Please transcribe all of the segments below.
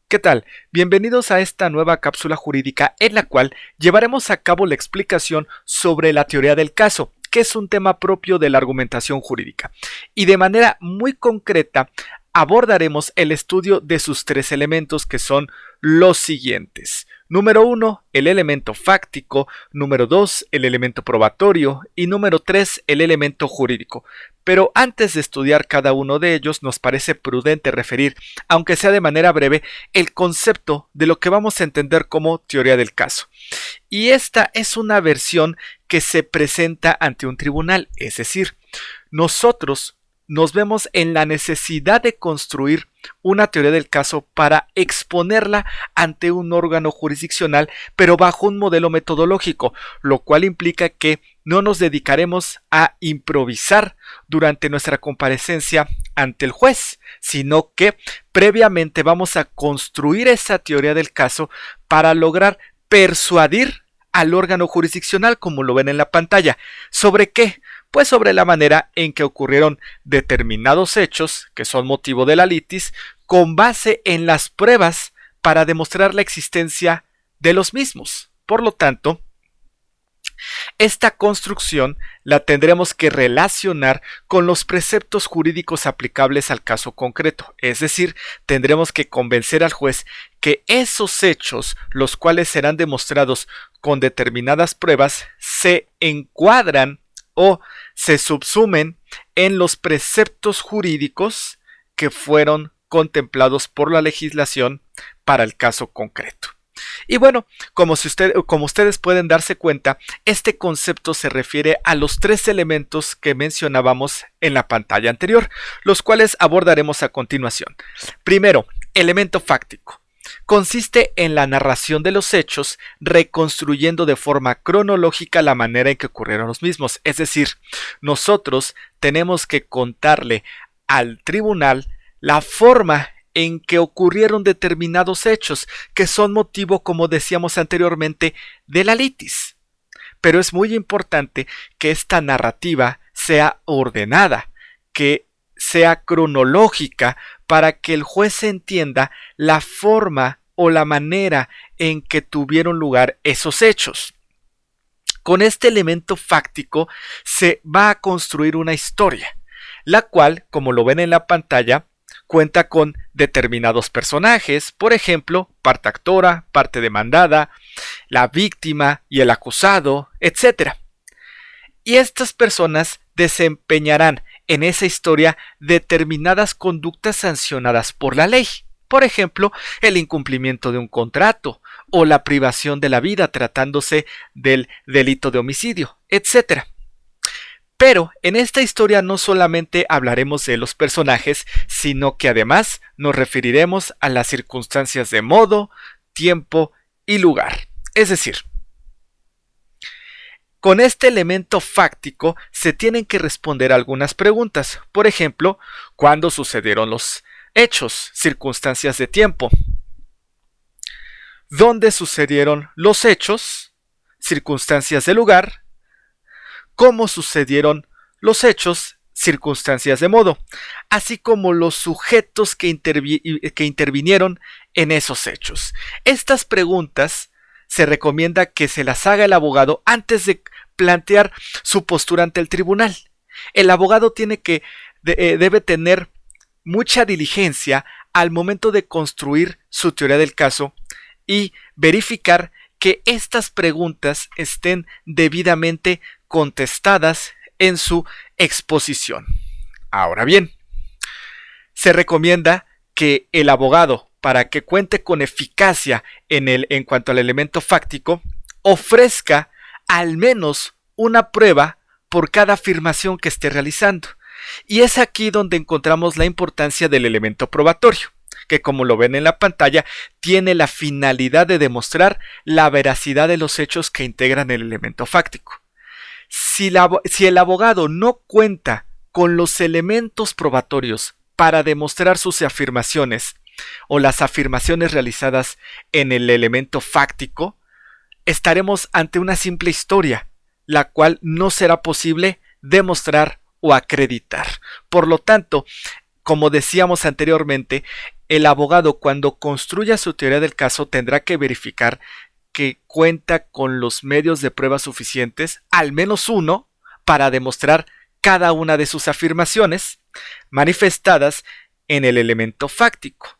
¿Qué tal? Bienvenidos a esta nueva cápsula jurídica en la cual llevaremos a cabo la explicación sobre la teoría del caso, que es un tema propio de la argumentación jurídica. Y de manera muy concreta abordaremos el estudio de sus tres elementos, que son los siguientes. Número 1, el elemento fáctico. Número 2, el elemento probatorio. Y número 3, el elemento jurídico. Pero antes de estudiar cada uno de ellos, nos parece prudente referir, aunque sea de manera breve, el concepto de lo que vamos a entender como teoría del caso. Y esta es una versión que se presenta ante un tribunal, es decir, nosotros nos vemos en la necesidad de construir una teoría del caso para exponerla ante un órgano jurisdiccional, pero bajo un modelo metodológico, lo cual implica que no nos dedicaremos a improvisar durante nuestra comparecencia ante el juez, sino que previamente vamos a construir esa teoría del caso para lograr persuadir al órgano jurisdiccional, como lo ven en la pantalla. ¿Sobre qué? Pues sobre la manera en que ocurrieron determinados hechos que son motivo de la litis, con base en las pruebas para demostrar la existencia de los mismos. Por lo tanto, esta construcción la tendremos que relacionar con los preceptos jurídicos aplicables al caso concreto, es decir, tendremos que convencer al juez que esos hechos, los cuales serán demostrados con determinadas pruebas, se encuadran o se subsumen en los preceptos jurídicos que fueron contemplados por la legislación para el caso concreto. Y bueno, como ustedes pueden darse cuenta, este concepto se refiere a los tres elementos que mencionábamos en la pantalla anterior, los cuales abordaremos a continuación. Primero, elemento fáctico. Consiste en la narración de los hechos, reconstruyendo de forma cronológica la manera en que ocurrieron los mismos. Es decir, nosotros tenemos que contarle al tribunal la forma en que ocurrieron determinados hechos, que son motivo, como decíamos anteriormente, de la litis. Pero es muy importante que esta narrativa sea ordenada, que sea cronológica, para que el juez entienda la forma o la manera en que tuvieron lugar esos hechos. Con este elemento fáctico se va a construir una historia, la cual, como lo ven en la pantalla, cuenta con determinados personajes, por ejemplo, parte actora, parte demandada, la víctima y el acusado, etc. Y estas personas desempeñarán en esa historia determinadas conductas sancionadas por la ley. Por ejemplo, el incumplimiento de un contrato o la privación de la vida tratándose del delito de homicidio, etc. Pero en esta historia no solamente hablaremos de los personajes, sino que además nos referiremos a las circunstancias de modo, tiempo y lugar. Es decir, con este elemento fáctico se tienen que responder algunas preguntas. Por ejemplo, ¿cuándo sucedieron los hechos? Circunstancias de tiempo. ¿Dónde sucedieron los hechos? Circunstancias de lugar. ¿Cómo sucedieron los hechos? Circunstancias de modo, así como los sujetos que intervinieron en esos hechos. Estas preguntas se recomienda que se las haga el abogado antes de plantear su postura ante el tribunal. El abogado debe tener mucha diligencia al momento de construir su teoría del caso y verificar que estas preguntas estén debidamente contestadas en su exposición. Ahora bien, se recomienda que el abogado, para que cuente con eficacia en cuanto al elemento fáctico, ofrezca al menos una prueba por cada afirmación que esté realizando. Y es aquí donde encontramos la importancia del elemento probatorio, que, como lo ven en la pantalla, tiene la finalidad de demostrar la veracidad de los hechos que integran el elemento fáctico. Si el abogado no cuenta con los elementos probatorios para demostrar sus afirmaciones o las afirmaciones realizadas en el elemento fáctico, estaremos ante una simple historia, la cual no será posible demostrar o acreditar. Por lo tanto, Como decíamos anteriormente, el abogado cuando construya su teoría del caso tendrá que verificar que cuenta con los medios de prueba suficientes, al menos uno, para demostrar cada una de sus afirmaciones manifestadas en el elemento fáctico.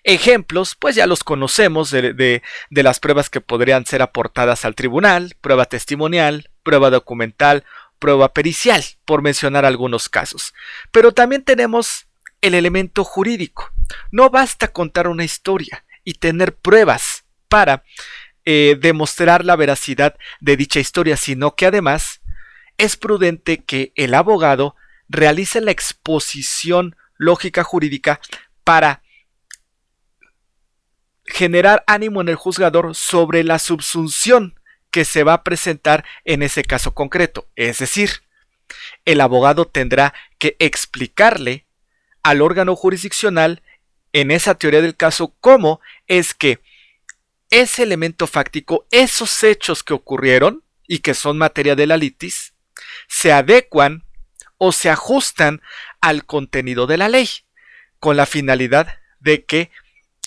Ejemplos, pues ya los conocemos de las pruebas que podrían ser aportadas al tribunal: prueba testimonial, prueba documental, prueba pericial, por mencionar algunos casos. Pero también tenemos el elemento jurídico. No basta contar una historia y tener pruebas para demostrar la veracidad de dicha historia, sino que además es prudente que el abogado realice la exposición lógica jurídica para generar ánimo en el juzgador sobre la subsunción que se va a presentar en ese caso concreto. Es decir, el abogado tendrá que explicarle al órgano jurisdiccional en esa teoría del caso cómo es que ese elemento fáctico, esos hechos que ocurrieron y que son materia de la litis, se adecuan o se ajustan al contenido de la ley, con la finalidad de que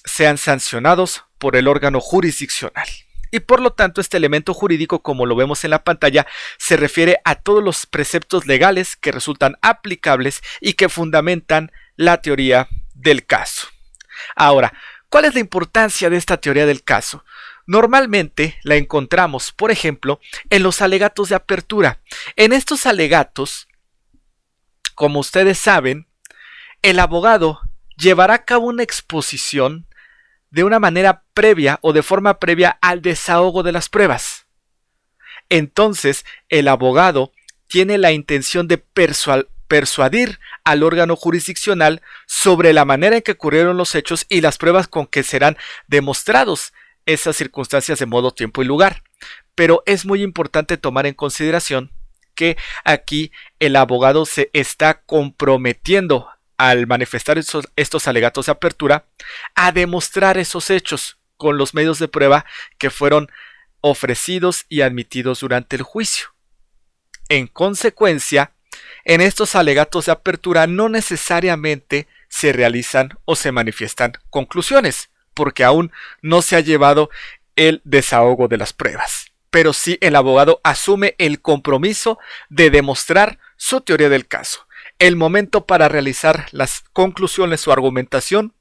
sean sancionados por el órgano jurisdiccional. Y por lo tanto, este elemento jurídico, como lo vemos en la pantalla, se refiere a todos los preceptos legales que resultan aplicables y que fundamentan la teoría del caso. Ahora, ¿cuál es la importancia de esta teoría del caso? Normalmente la encontramos, por ejemplo, en los alegatos de apertura. En estos alegatos, como ustedes saben, el abogado llevará a cabo una exposición de una manera previa o de forma previa al desahogo de las pruebas. Entonces, el abogado tiene la intención de persuadir al órgano jurisdiccional sobre la manera en que ocurrieron los hechos y las pruebas con que serán demostrados esas circunstancias de modo, tiempo y lugar. Pero es muy importante tomar en consideración que aquí el abogado se está comprometiendo al manifestar estos alegatos de apertura a demostrar esos hechos con los medios de prueba que fueron ofrecidos y admitidos durante el juicio. En consecuencia, en estos alegatos de apertura no necesariamente se realizan o se manifiestan conclusiones, porque aún no se ha llevado el desahogo de las pruebas. Pero sí el abogado asume el compromiso de demostrar su teoría del caso. El momento para realizar las conclusiones o argumentación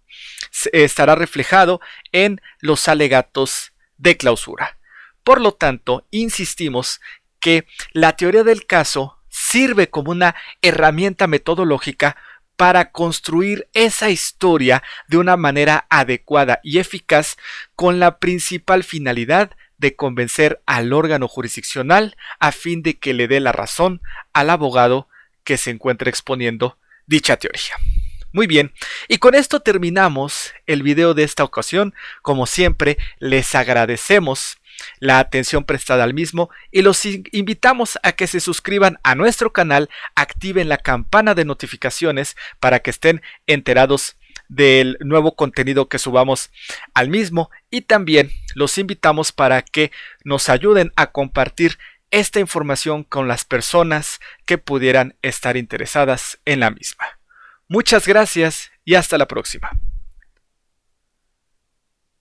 estará reflejado en los alegatos de clausura. Por lo tanto, insistimos que la teoría del caso sirve como una herramienta metodológica para construir esa historia de una manera adecuada y eficaz, con la principal finalidad de convencer al órgano jurisdiccional a fin de que le dé la razón al abogado que se encuentra exponiendo dicha teoría. Muy bien, y con esto terminamos el video de esta ocasión. Como siempre, les agradecemos la atención prestada al mismo y los invitamos a que se suscriban a nuestro canal, activen la campana de notificaciones para que estén enterados del nuevo contenido que subamos al mismo, y también los invitamos para que nos ayuden a compartir esta información con las personas que pudieran estar interesadas en la misma. Muchas gracias y hasta la próxima.